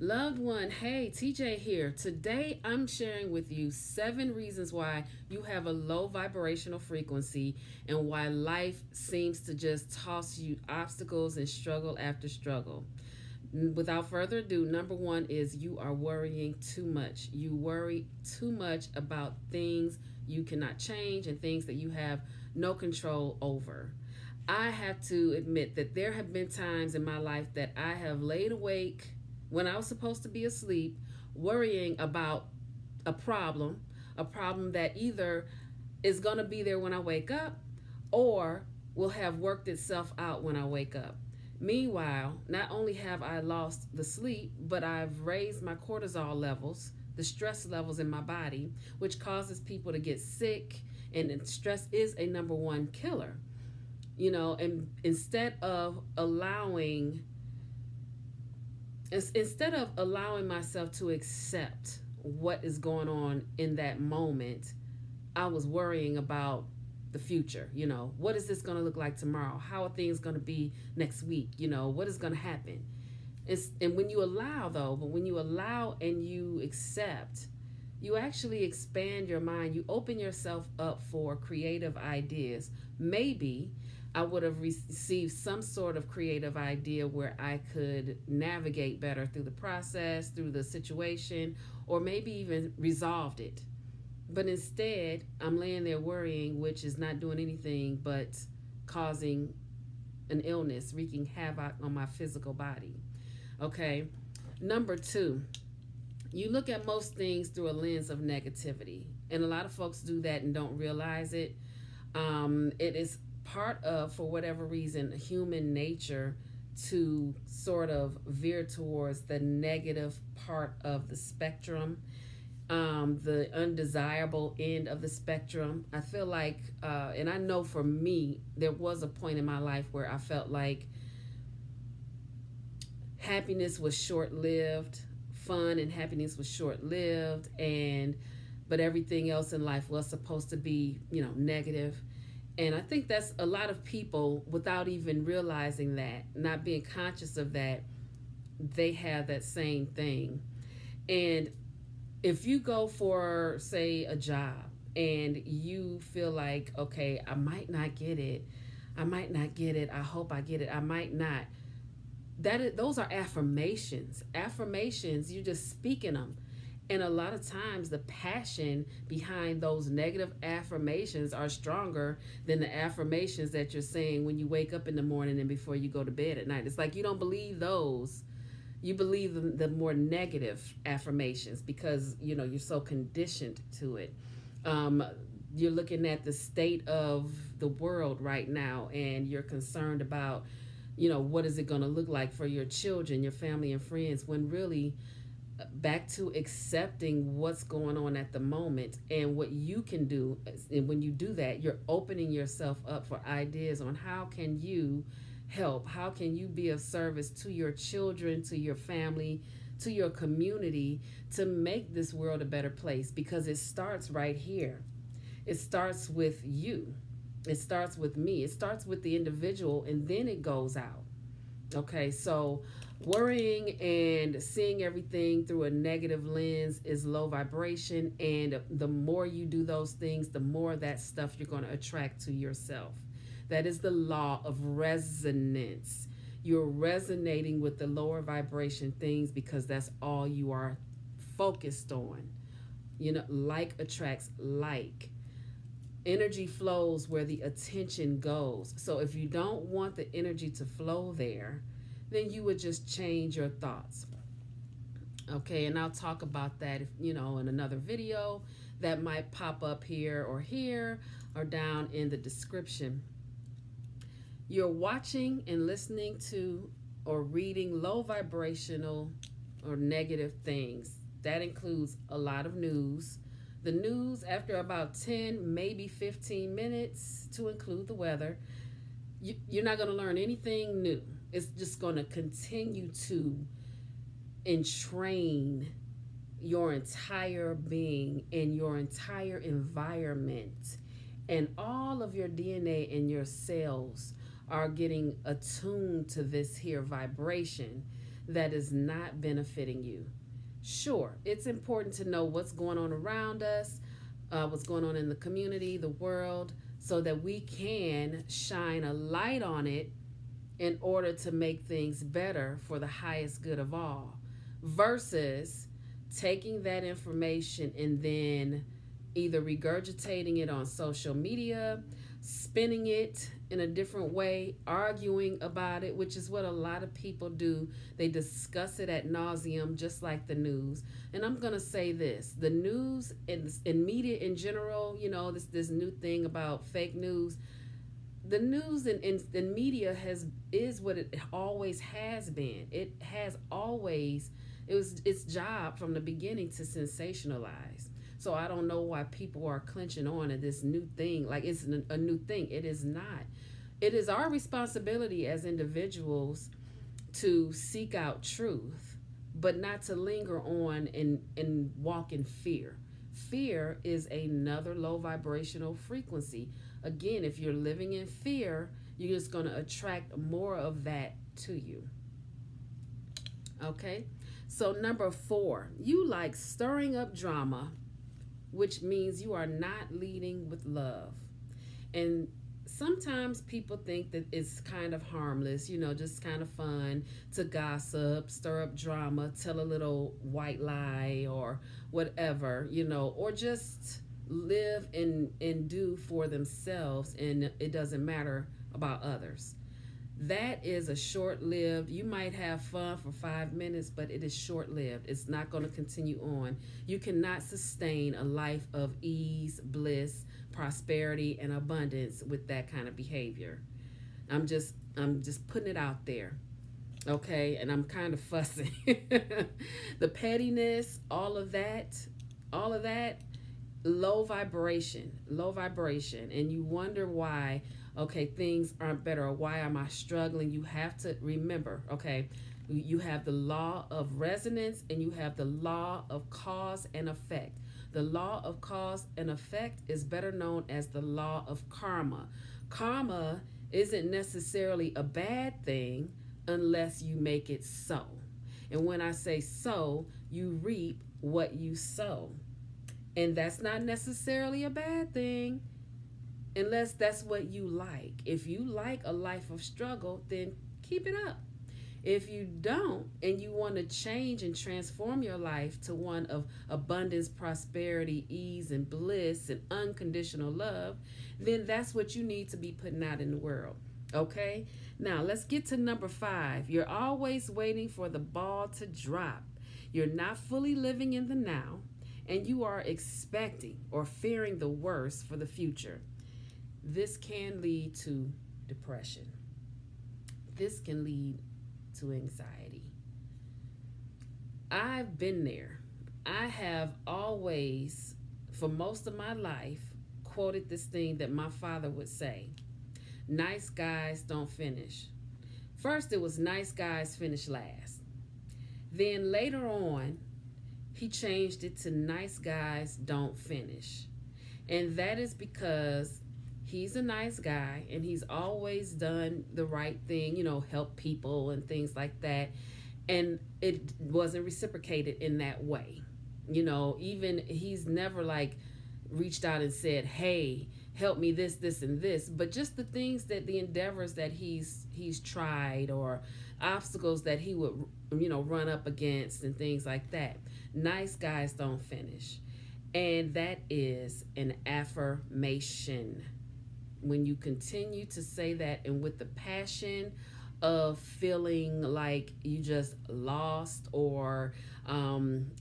Loved one, hey, TJ here. Today I'm sharing with you 7 reasons why you have a low vibrational frequency and why life seems to just toss you obstacles and struggle after struggle. Without further ado, number one is you are worrying too much. You worry too much about things you cannot change and things that you have no control over. I have to admit that there have been times in my life that I have laid awake when I was supposed to be asleep, worrying about a problem, a problem that either is going to be there when I wake up or will have worked itself out when I wake up. Meanwhile, not only have I lost the sleep, but I've raised my cortisol levels, the stress levels in my body, which causes people to get sick. And stress is a number one killer. And instead of allowing myself to accept what is going on in that moment, I was worrying about the future. What is this going to look like tomorrow? How are things going to be next week? What is going to happen? And when you allow and you accept, you actually expand your mind. You open yourself up for creative ideas. Maybe I would have received some sort of creative idea where I could navigate better through the process, through the situation, or maybe even resolved it. But instead, I'm laying there worrying, which is not doing anything but causing an illness, wreaking havoc on my physical body. Okay. Number two, you look at most things through a lens of negativity. And a lot of folks do that and don't realize it. It is part of, for whatever reason, human nature to sort of veer towards the negative part of the spectrum, the undesirable end of the spectrum. I feel like, and I know for me, there was a point in my life where I felt like happiness was short-lived, fun and happiness was short-lived, but everything else in life was supposed to be, negative. And I think that's a lot of people, without even realizing that, not being conscious of that, they have that same thing. And if you go for, say, a job and you feel like, okay, I might not get it. I hope I get it. I might not. Those are affirmations. Affirmations, you're just speaking them. And a lot of times the passion behind those negative affirmations are stronger than the affirmations that you're saying when you wake up in the morning and before you go to bed at night. It's like you don't believe those. You believe the more negative affirmations because, you're so conditioned to it. You're looking at the state of the world right now and you're concerned about, what is it going to look like for your children, your family and friends, when really back to accepting what's going on at the moment and what you can do. And when you do that, you're opening yourself up for ideas on how can you help, how can you be of service to your children, to your family, to your community, to make this world a better place, because it starts right here. It starts with you. It starts with me. It starts with the individual, and then it goes out. Okay, so worrying and seeing everything through a negative lens is low vibration, and the more you do those things, the more that stuff you're going to attract to yourself. That is the law of resonance. You're resonating with the lower vibration things because that's all you are focused on. Like attracts like. Energy flows where the attention goes. So if you don't want the energy to flow there, then you would just change your thoughts. Okay, and I'll talk about that, in another video that might pop up here or down in the description. You're watching and listening to or reading low vibrational or negative things. That includes a lot of news. The news, after about 10, maybe 15 minutes, to include the weather, you're not going to learn anything new. It's just going to continue to entrain your entire being and your entire environment. And all of your DNA and your cells are getting attuned to this here vibration that is not benefiting you. Sure, it's important to know what's going on around us, what's going on in the community, the world, so that we can shine a light on it in order to make things better for the highest good of all, versus taking that information and then either regurgitating it on social media, spinning it in a different way, arguing about it, which is what a lot of people do. They discuss it at nauseum, just like the news. And I'm going to say this, the news and media in general, this new thing about fake news. The news and media is what it always has been. It has always, it was its job from the beginning to sensationalize. So I don't know why people are clenching on to this new thing. Like it's a new thing. It is not. It is our responsibility as individuals to seek out truth, but not to linger on and walk in fear. Fear is another low vibrational frequency. Again, if you're living in fear, you're just going to attract more of that to you. Okay? So number 4, you like stirring up drama, which means you are not leading with love. And sometimes people think that it's kind of harmless, just kind of fun to gossip, stir up drama, tell a little white lie or whatever, or just live and do for themselves, and it doesn't matter about others. That is a short-lived, you might have fun for 5 minutes, but it is short-lived. It's not going to continue on. You cannot sustain a life of ease, bliss, prosperity, and abundance with that kind of behavior. I'm just putting it out there. Okay, and I'm kind of fussing. The pettiness, all of that, low vibration, and you wonder why, okay, things aren't better, or why am I struggling? You have to remember, okay, you have the law of resonance and you have the law of cause and effect. The law of cause and effect is better known as the law of karma. Karma isn't necessarily a bad thing unless you make it so. And when I say so, you reap what you sow. And that's not necessarily a bad thing unless that's what you like. If you like a life of struggle, then keep it up. If you don't, and you want to change and transform your life to one of abundance, prosperity, ease, and bliss, and unconditional love, then that's what you need to be putting out in the world. Okay? Now, let's get to number 5. You're always waiting for the ball to drop. You're not fully living in the now, and you are expecting or fearing the worst for the future. This can lead to depression. This can lead to anxiety. I've been there. I have always, for most of my life, quoted this thing that my father would say: nice guys don't finish. First, it was nice guys finish last. Then later on, he changed it to nice guys don't finish. And that is because he's a nice guy and he's always done the right thing, help people and things like that. And it wasn't reciprocated in that way. Even he's never reached out and said, hey, help me this, and this. But just the things the endeavors that he's tried, or obstacles that he would, run up against and things like that. Nice guys don't finish. And that is an affirmation. When you continue to say that, and with the passion of feeling like you just lost, or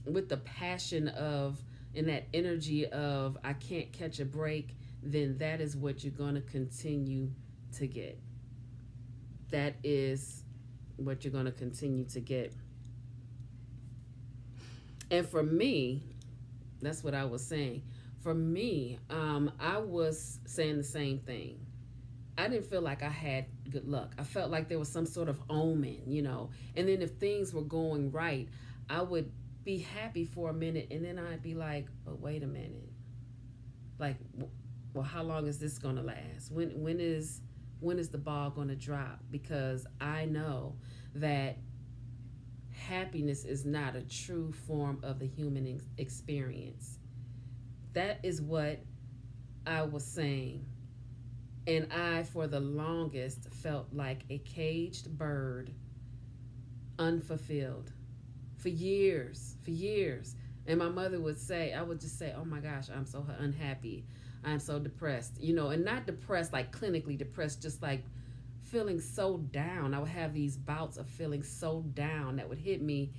with the passion of, and that energy of I can't catch a break, then that is what you're going to continue to get. That is what you're going to continue to get. And for me, that's what I was saying. For me, I was saying the same thing. I didn't feel like I had good luck. I felt like there was some sort of omen, And then if things were going right, I would be happy for a minute, and then I'd be like, but wait a minute. Well, how long is this going to last? When is the ball going to drop? Because I know that happiness is not a true form of the human experience. That is what I was saying. And I, for the longest, felt like a caged bird, unfulfilled, for years, for years. And my mother would say, I would just say, oh my gosh, I'm so unhappy. I'm so depressed, and not depressed like clinically depressed, just like feeling so down. I would have these bouts of feeling so down that would hit me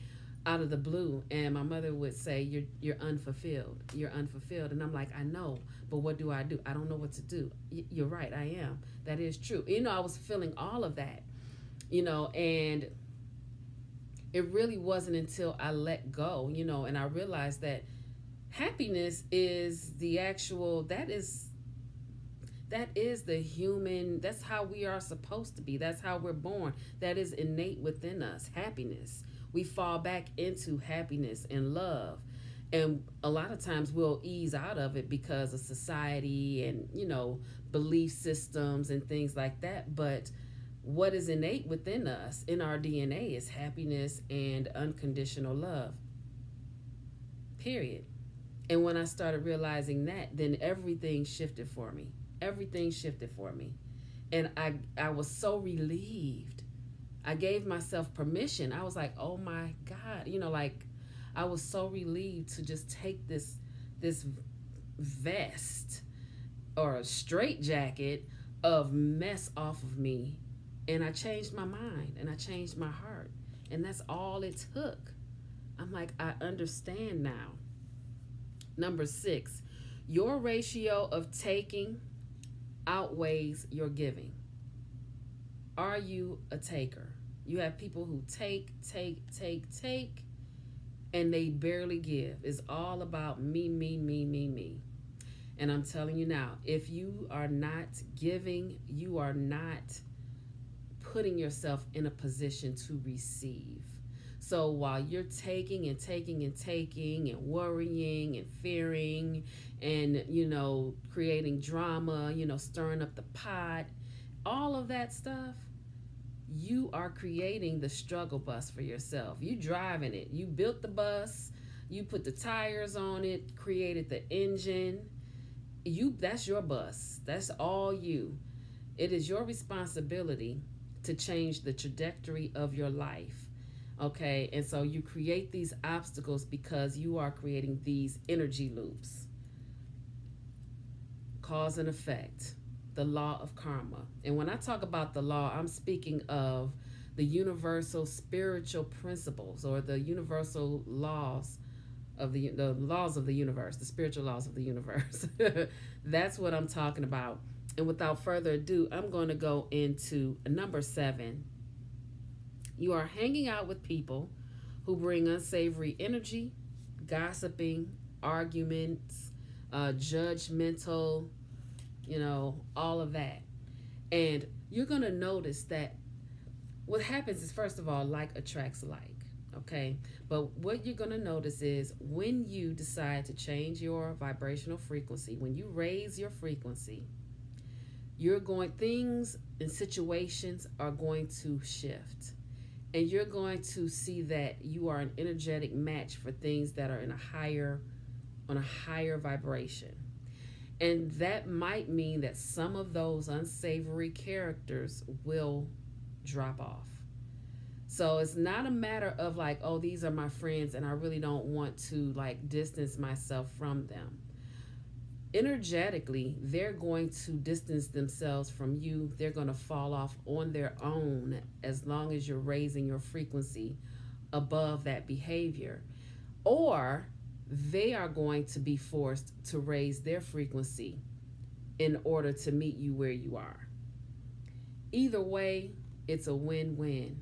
out of the blue. And my mother would say, you're unfulfilled. You're unfulfilled. And I'm like, I know, but what do? I don't know what to do. You're right, I am. That is true. I was feeling all of that, and it really wasn't until I let go, and I realized that happiness is that is the human, that's how we are supposed to be. That's how we're born. That is innate within us, happiness. We fall back into happiness and love. And a lot of times we'll ease out of it because of society and, belief systems and things like that. But what is innate within us, in our DNA, is happiness and unconditional love. Period. And when I started realizing that, then everything shifted for me. Everything shifted for me. And I was so relieved. I gave myself permission. I was like, oh my God. I was so relieved to just take this vest or a straitjacket of mess off of me. And I changed my mind and I changed my heart. And that's all it took. I'm like, I understand now. Number 6, your ratio of taking outweighs your giving. Are you a taker? You have people who take, and they barely give. It's all about me. And I'm telling you now, if you are not giving, you are not putting yourself in a position to receive. So while you're taking and worrying and fearing and, creating drama, stirring up the pot, all of that stuff, you are creating the struggle bus for yourself. You driving it. You built the bus. You put the tires on it, created the engine. That's your bus. That's all you. It is your responsibility to change the trajectory of your life. Okay, and so you create these obstacles because you are creating these energy loops. Cause and effect, the law of karma. And when I talk about the law, I'm speaking of the universal spiritual principles, or the universal laws of the laws of the universe, the spiritual laws of the universe. That's what I'm talking about. And without further ado, I'm going to go into number 7. You are hanging out with people who bring unsavory energy, gossiping, arguments, judgmental, all of that. And you're going to notice that what happens is, first of all, like attracts like, okay? But what you're going to notice is when you decide to change your vibrational frequency, when you raise your frequency, things and situations are going to shift. And you're going to see that you are an energetic match for things that are on a higher vibration. And that might mean that some of those unsavory characters will drop off. So it's not a matter of like, oh, these are my friends and I really don't want to distance myself from them. Energetically, they're going to distance themselves from you. They're going to fall off on their own as long as you're raising your frequency above that behavior. Or they are going to be forced to raise their frequency in order to meet you where you are. Either way, it's a win-win.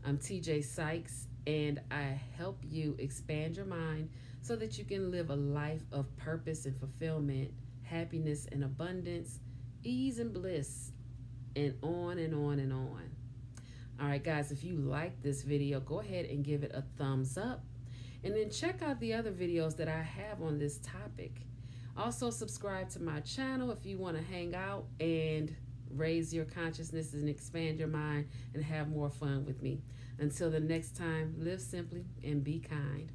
I'm TJ Sykes, and I help you expand your mind so that you can live a life of purpose and fulfillment, happiness and abundance, ease and bliss, and on and on and on. All right, guys, if you like this video, go ahead and give it a thumbs up. And then check out the other videos that I have on this topic. Also, subscribe to my channel if you want to hang out and raise your consciousness and expand your mind and have more fun with me. Until the next time, live simply and be kind.